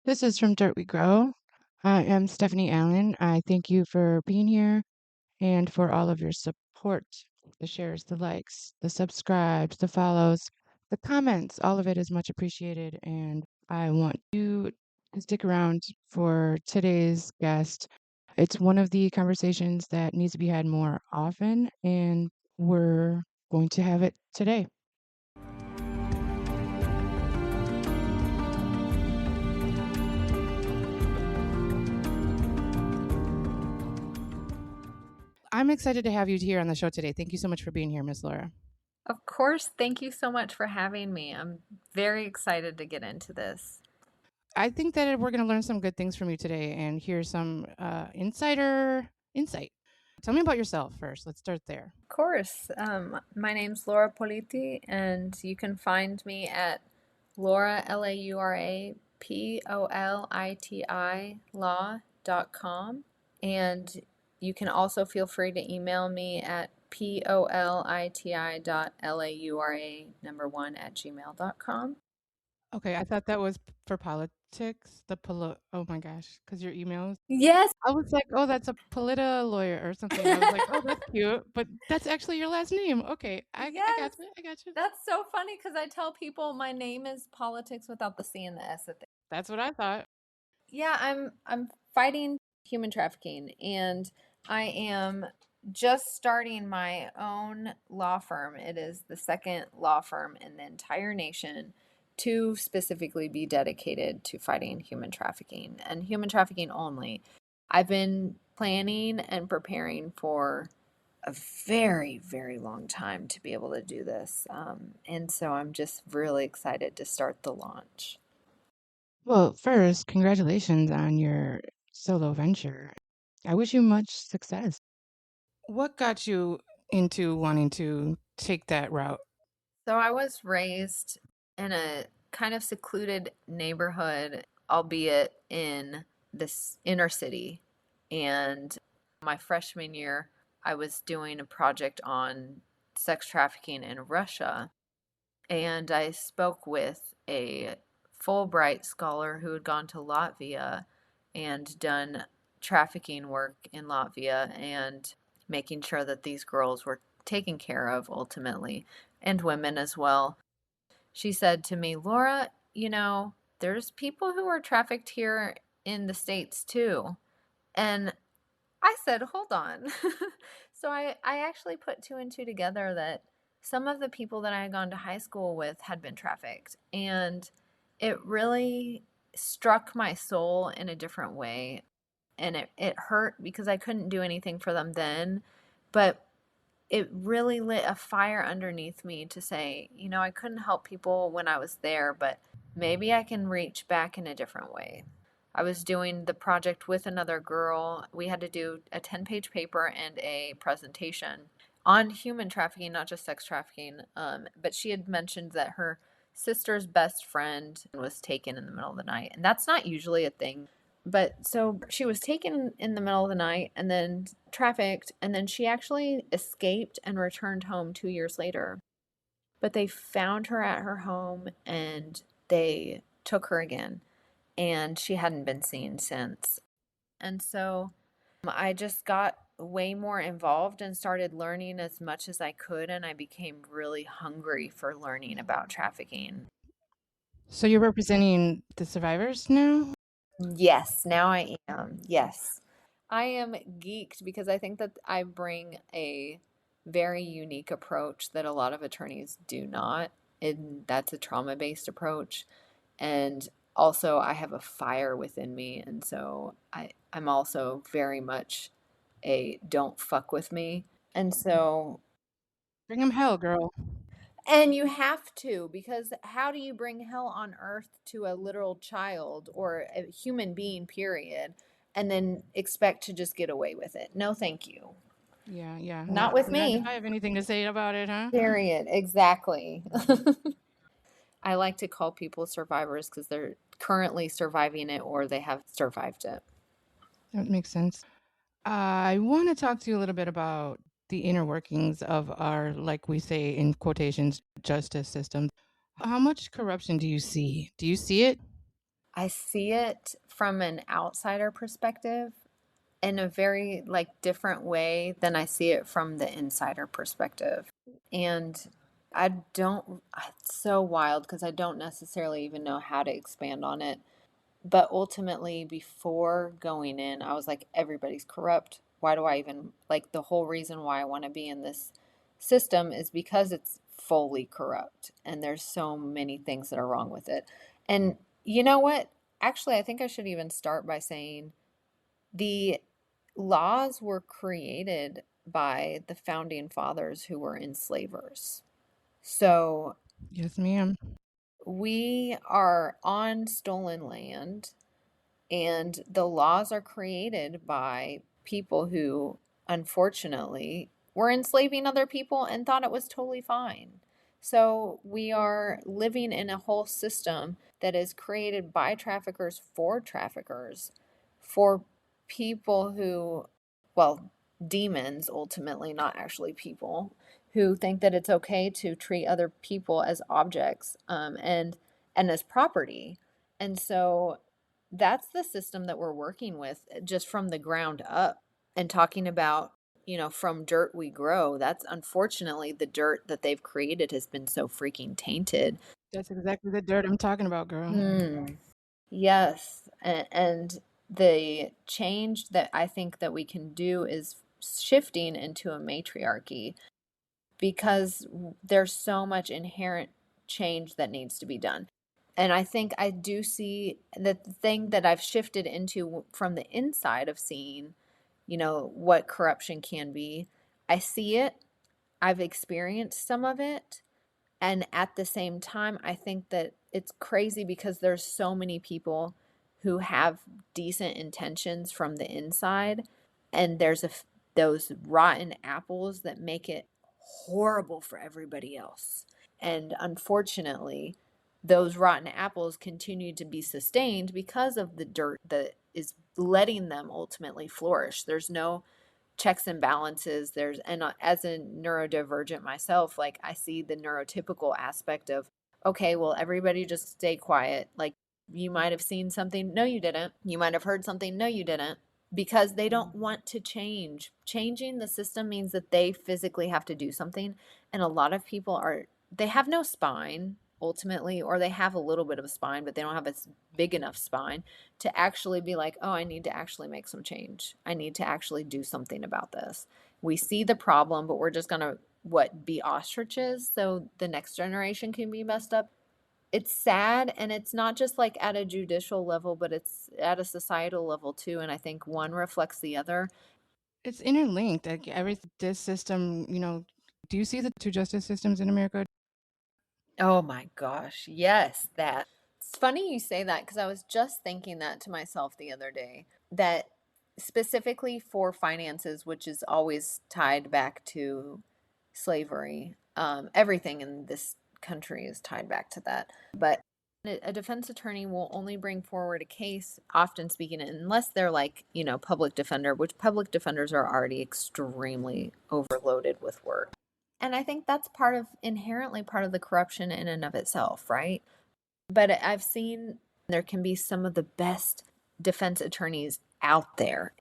This is From Dirt We Grow. I am Stephanie Allen. I thank you for being here and for all of your support, the shares, the likes, the subscribes, the follows, the comments. All of it is much appreciated. And I want you to stick around for today's guest. It's one of the conversations that needs to be had more often, and we're going to have it today. I'm excited to have you here on the show today. Thank you so much for being here, Miss Laura. Of course, thank you so much for having me. I'm very excited to get into this. I think that we're going to learn some good things from you today and hear some insider insight. Tell me about yourself first. Let's start there. Of course, my name's Laura Politi, and you can find me at Laura, Laura Politi, law.com. And you can also feel free to email me at politi.laura1 Okay, I thought that was for politics. Oh my gosh, because your emails. Yes, I was like, oh, that's a polita lawyer or something. I was like, oh, that's cute, but that's actually your last name. Okay, I yes. got you. I got you. That's so funny because I tell people my name is politics without the C and the S at the. That's what I thought. Yeah, I'm fighting human trafficking, and I am just starting my own law firm. It is the second law firm in the entire nation to specifically be dedicated to fighting human trafficking and human trafficking only. I've been planning and preparing for a very, very long time to be able to do this. And so I'm just really excited to start the launch. Well, first, congratulations on your solo venture. I wish you much success. What got you into wanting to take that route? So I was raised in a kind of secluded neighborhood, albeit in this inner city. And my freshman year, I was doing a project on sex trafficking in Russia. And I spoke with a Fulbright scholar who had gone to Latvia and done trafficking work in Latvia and making sure that these girls were taken care of ultimately, and women as well. She said to me, Laura, there's people who are trafficked here in the States too. And I said, hold on. So I actually put two and two together that some of the people that I had gone to high school with had been trafficked. And it really struck my soul in a different way. And it hurt because I couldn't do anything for them then. But it really lit a fire underneath me to say, I couldn't help people when I was there, but maybe I can reach back in a different way. I was doing the project with another girl. We had to do a 10-page paper and a presentation on human trafficking, not just sex trafficking. But she had mentioned that her sister's best friend was taken in the middle of the night. And that's not usually a thing. But so she was taken in the middle of the night and then trafficked, and then she actually escaped and returned home 2 years later. But they found her at her home and they took her again, and she hadn't been seen since. And so I just got way more involved and started learning as much as I could, and I became really hungry for learning about trafficking. So you're representing the survivors now? Yes, now I am. Yes. I am geeked because I think that I bring a very unique approach that a lot of attorneys do not. And that's a trauma based approach. And also, I have a fire within me. And so I'm also very much a don't fuck with me. And so, Bring them hell, girl. and you have to, because how do you bring hell on earth to a literal child or a human being, period, and then expect to just get away with it? No, thank you. Yeah, yeah. Not with Not if me. I have anything to say about it, huh? Period. Exactly. I like to call people survivors because they're currently surviving it or they have survived it. That makes sense. I want to talk to you a little bit about the inner workings of our, like we say in quotations, justice system. How much corruption do you see? Do you see it? I see it from an outsider perspective in a very like different way than I see it from the insider perspective. And I don't, it's so wild because I don't necessarily even know how to expand on it. But ultimately, before going in, I was like, everybody's corrupt. Why do I even, like, the whole reason why I want to be in this system is because it's fully corrupt. And there's so many things that are wrong with it. And you know what? Actually, I think I should even start by saying the laws were created by the founding fathers who were enslavers. So Yes, ma'am. we are on stolen land, and the laws are created by people who, unfortunately, were enslaving other people and thought it was totally fine. So we are living in a whole system that is created by traffickers, for people who, well, demons ultimately, not actually people, who think that it's okay to treat other people as objects, and as property. And so that's the system that we're working with just from the ground up, and talking about, from dirt we grow. That's unfortunately the dirt that they've created has been so freaking tainted. That's exactly the dirt I'm talking about, girl. Mm, yes. And the change that I think that we can do is shifting into a matriarchy, because there's so much inherent change that needs to be done. And I think I do see that the thing that I've shifted into from the inside of seeing, what corruption can be. I see it, I've experienced some of it, and at the same time, I think that it's crazy because there's so many people who have decent intentions from the inside, and those rotten apples that make it horrible for everybody else. And unfortunately, those rotten apples continue to be sustained because of the dirt that is letting them ultimately flourish. There's no checks and balances. As a neurodivergent myself, like, I see the neurotypical aspect of, okay, well, everybody just stay quiet. Like, you might have seen something, no you didn't. You might have heard something, no you didn't. Because they don't want to change. Changing the system means that they physically have to do something. And a lot of people they have no spine ultimately, or they have a little bit of a spine, but they don't have a big enough spine to actually be like, oh, I need to actually make some change. I need to actually do something about this. We see the problem, but we're just going to, be ostriches so the next generation can be messed up. It's sad, and it's not just like at a judicial level, but it's at a societal level too. And I think one reflects the other. It's interlinked. Like every this system, do you see the two justice systems in America? Oh my gosh, yes, that. It's funny you say that because I was just thinking that to myself the other day. That specifically for finances, which is always tied back to slavery, everything in this country is tied back to that. But a defense attorney will only bring forward a case, often speaking, unless they're like, public defender, which public defenders are already extremely overloaded with work. And I think that's inherently part of the corruption in and of itself, right? But I've seen there can be some of the best defense attorneys out there.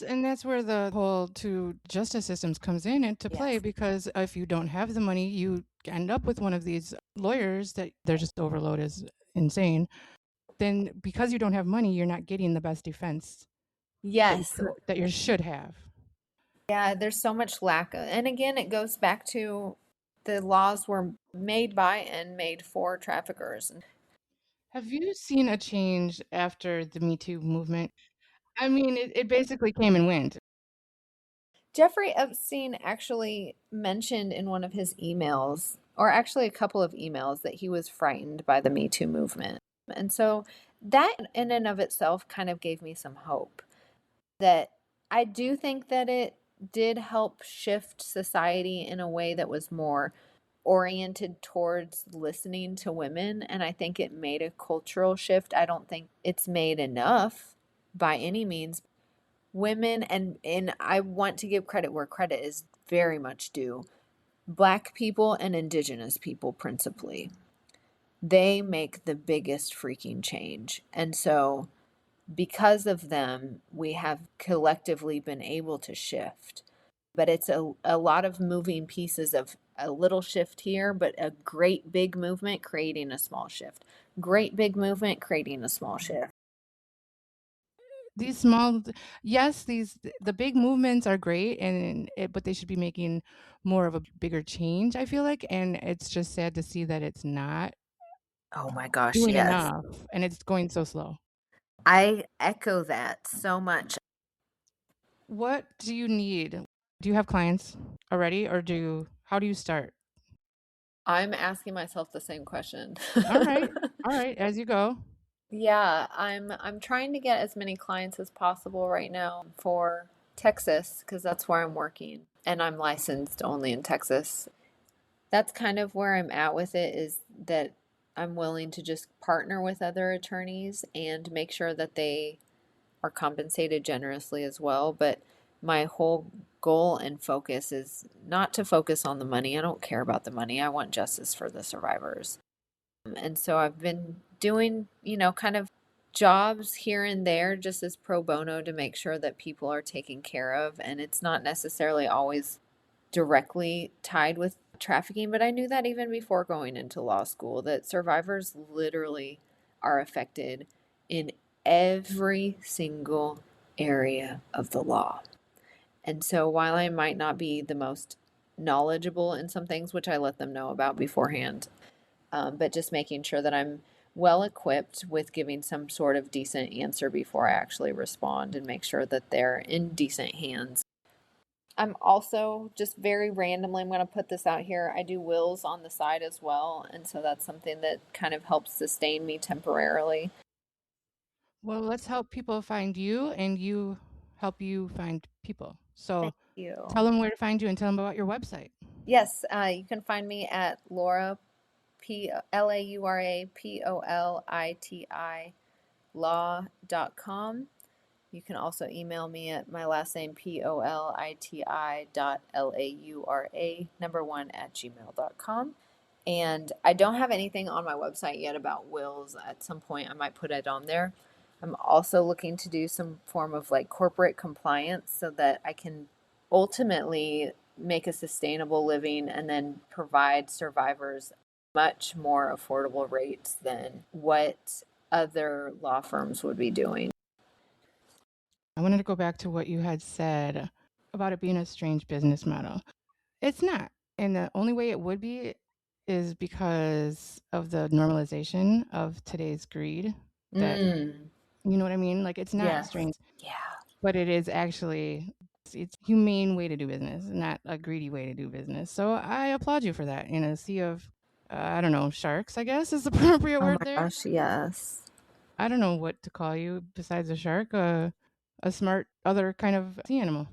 And that's where the whole two justice systems comes in into play, Yes. because if you don't have the money, you end up with one of these lawyers that they're just overloaded is insane. Then because you don't have money, you're not getting the best defense Yes. that you should have. Yeah, there's so much lack of, and again, it goes back to the laws were made by and made for traffickers. Have you seen a change after the Me Too movement? I mean, it basically came and went. Jeffrey Epstein actually mentioned in one of his emails, or actually a couple of emails, that he was frightened by the Me Too movement. And so that in and of itself kind of gave me some hope that I do think that it did help shift society in a way that was more oriented towards listening to women. And I think it made a cultural shift. I don't think it's made enough by any means. Women, and I want to give credit where credit is very much due. Black people and indigenous people principally. they make the biggest freaking change. And so, because of them, we have collectively been able to shift. But it's a lot of moving pieces of a little shift here, but a great big movement creating a small shift. Great big movement creating a small shift. These small, yes, the big movements are great, but they should be making more of a bigger change, I feel like, and it's just sad to see that it's not Oh my gosh, doing yes. enough, and it's going so slow. I echo that so much. What do you need? Do you have clients already, or how do you start? I'm asking myself the same question. All right. All right, as you go. Yeah, I'm trying to get as many clients as possible right now for Texas because that's where I'm working and I'm licensed only in Texas. That's kind of where I'm at with it is that I'm willing to just partner with other attorneys and make sure that they are compensated generously as well, but my whole goal and focus is not to focus on the money. I don't care about the money. I want justice for the survivors. And so I've been doing, kind of jobs here and there just as pro bono to make sure that people are taken care of. And it's not necessarily always directly tied with trafficking, but I knew that even before going into law school, that survivors literally are affected in every single area of the law. And so while I might not be the most knowledgeable in some things, which I let them know about beforehand, but just making sure that I'm well equipped with giving some sort of decent answer before I actually respond and make sure that they're in decent hands. I'm also just very randomly, I'm going to put this out here. I do wills on the side as well. And so that's something that kind of helps sustain me temporarily. Well, let's help people find you, and you help you find people. Thank So tell you. them where to find you and tell them about your website. Yes, you can find me at Laura Laurapoliti law.com. You can also email me at my last name, politi.laura number one at gmail.com. And I don't have anything on my website yet about wills. At some point, I might put it on there. I'm also looking to do some form of like corporate compliance so that I can ultimately make a sustainable living and then provide survivors much more affordable rates than what other law firms would be doing. I wanted to go back to what you had said about it being a strange business model. It's not. And the only way it would be is because of the normalization of today's greed that, Mm, you know what I mean? Like, it's not yes. strange, Yeah. but it is actually it's a humane way to do business, not a greedy way to do business. So I applaud you for that. In a sea of, I don't know, sharks, I guess is the appropriate Oh word my there. gosh, yes. I don't know what to call you besides a shark, a smart other kind of sea animal.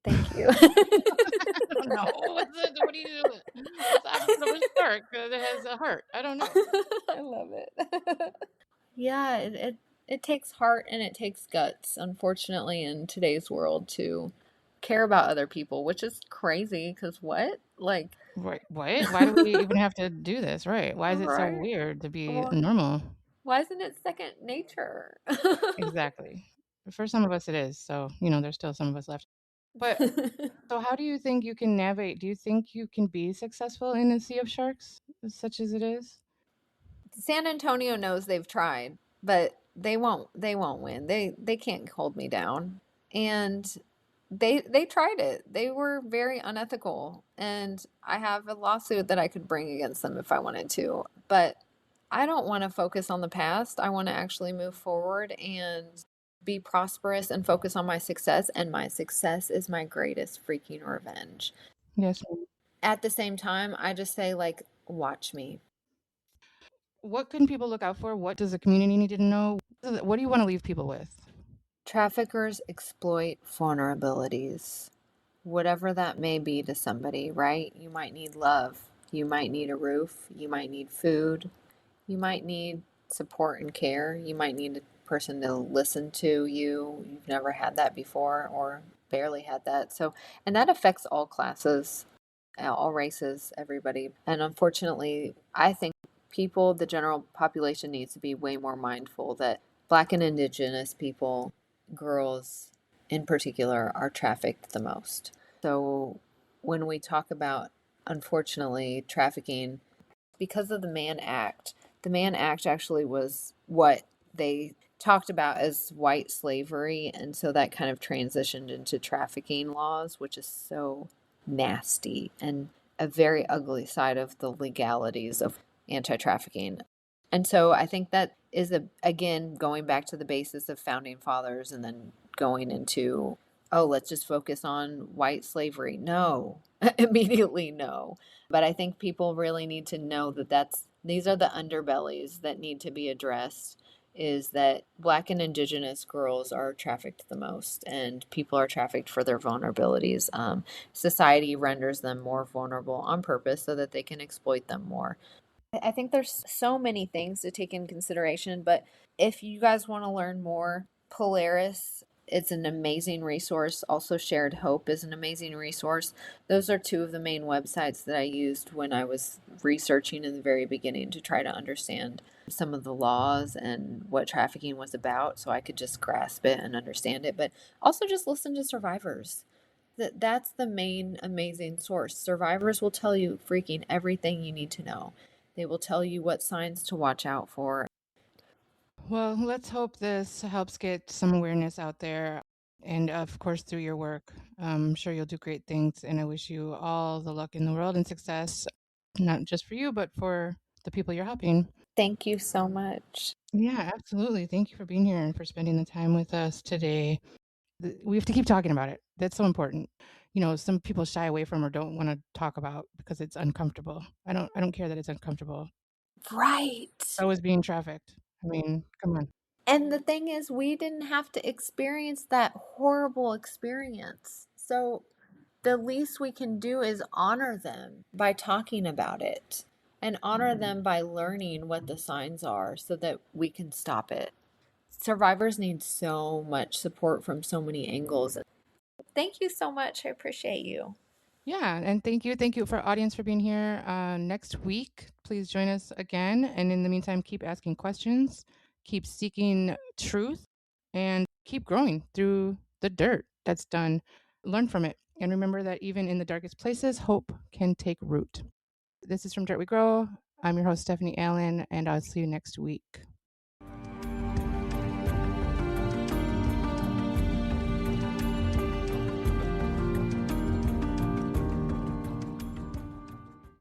Thank you. I don't know. What do you what's the opposite of a shark that has a heart? I don't know. I love it. Yeah, it takes heart and it takes guts, unfortunately, in today's world to care about other people, which is crazy because what? Like, Right. What? Why do we even have to do this? Right. Why is it so right? weird to be Well, normal? why isn't it second nature? Exactly. For some of us it is. So, there's still some of us left. But so how do you think you can navigate? Do you think you can be successful in a sea of sharks, such as it is? San Antonio knows they've tried, but they won't win. They can't hold me down. And they tried it. They were very unethical and I have a lawsuit that I could bring against them if I wanted to. But I don't want to focus on the past. I want to actually move forward and be prosperous and focus on my success, and my success is my greatest freaking revenge. Yes. At the same time, I just say like watch me. What can people look out for? What does the community need to know? What do you want to leave people with? Traffickers exploit vulnerabilities, whatever that may be to somebody, right? You might need love. You might need a roof. You might need food. You might need support and care. You might need a person to listen to you. You've never had that before or barely had that. So, and that affects all classes, all races, everybody. And unfortunately, I think people, the general population needs to be way more mindful that Black and Indigenous people, girls in particular, are trafficked the most. So when we talk about, unfortunately, trafficking, because of the Mann Act actually was what they talked about as white slavery. And so that kind of transitioned into trafficking laws, which is so nasty and a very ugly side of the legalities of anti trafficking. And so I think that is, again, going back to the basis of founding fathers and then going into, oh, let's just focus on white slavery. No, immediately no. But I think people really need to know that these are the underbellies that need to be addressed, is that Black and Indigenous girls are trafficked the most, and people are trafficked for their vulnerabilities. Society renders them more vulnerable on purpose so that they can exploit them more. I think there's so many things to take in consideration, but if you guys want to learn more, Polaris, it's an amazing resource. Also, Shared Hope is an amazing resource. Those are two of the main websites that I used when I was researching in the very beginning to try to understand some of the laws and what trafficking was about so I could just grasp it and understand it, but also just listen to survivors. That's the main amazing source. Survivors will tell you freaking everything you need to know. They will tell you what signs to watch out for. Well, let's hope this helps get some awareness out there. And of course, through your work, I'm sure you'll do great things. And I wish you all the luck in the world and success, not just for you, but for the people you're helping. Thank you so much. Yeah, absolutely. Thank you for being here and for spending the time with us today. We have to keep talking about it. That's so important. Some people shy away from or don't want to talk about because it's uncomfortable. I don't care that it's uncomfortable. Right. So is being trafficked. I mean, come on. And the thing is, we didn't have to experience that horrible experience. So the least we can do is honor them by talking about it and honor them by learning what the signs are so that we can stop it. Survivors need so much support from so many angles. Thank you so much. I appreciate you. Yeah, and thank you for audience for being here. Next week, please join us again. And in the meantime, keep asking questions, keep seeking truth, and keep growing through the dirt that's done. Learn from it, and remember that even in the darkest places, hope can take root. This is From Dirt We Grow. I'm your host, Stephanie Allen, and I'll see you next week.